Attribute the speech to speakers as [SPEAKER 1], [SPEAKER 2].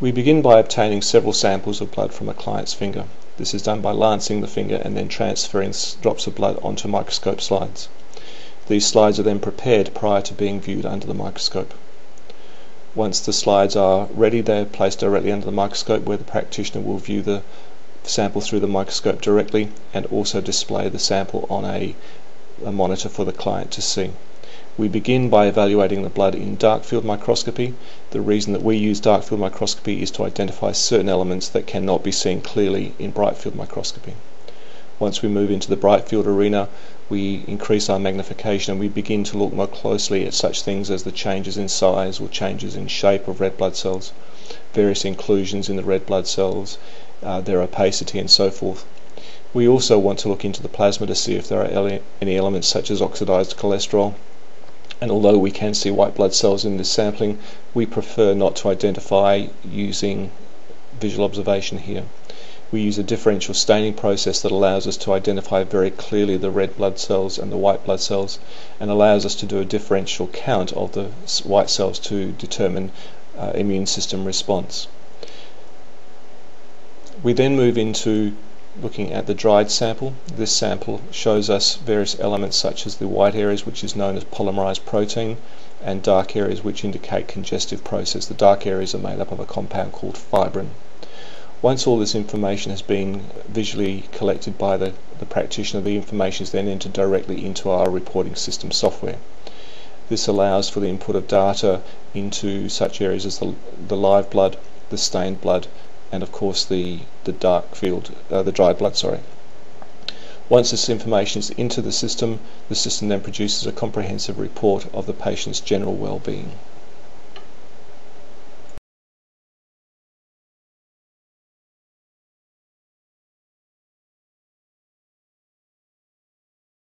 [SPEAKER 1] We begin by obtaining several samples of blood from a client's finger. This is done by lancing the finger and then transferring drops of blood onto microscope slides. These slides are then prepared prior to being viewed under the microscope. Once the slides are ready, they are placed directly under the microscope, where the practitioner will view the sample through the microscope directly and also display the sample on a monitor for the client to see. We begin by evaluating the blood in dark field microscopy. The reason that we use dark field microscopy is to identify certain elements that cannot be seen clearly in bright field microscopy. Once we move into the bright field arena, we increase our magnification and we begin to look more closely at such things as the changes in size or changes in shape of red blood cells, various inclusions in the red blood cells, their opacity and so forth. We also want to look into the plasma to see if there are any elements such as oxidized cholesterol. And although we can see white blood cells in this sampling, we prefer not to identify using visual observation here. We use a differential staining process that allows us to identify very clearly the red blood cells and the white blood cells, and allows us to do a differential count of the white cells to determine immune system response. We then move into looking at the dried sample. This sample shows us various elements such as the white areas, which is known as polymerized protein, and dark areas which indicate congestive process. The dark areas are made up of a compound called fibrin. Once all this information has been visually collected by the practitioner, the information is then entered directly into our reporting system software. This allows for the input of data into such areas as the live blood, the stained blood, and of course the dried blood. Once this information is into the system then produces a comprehensive report of the patient's general well-being.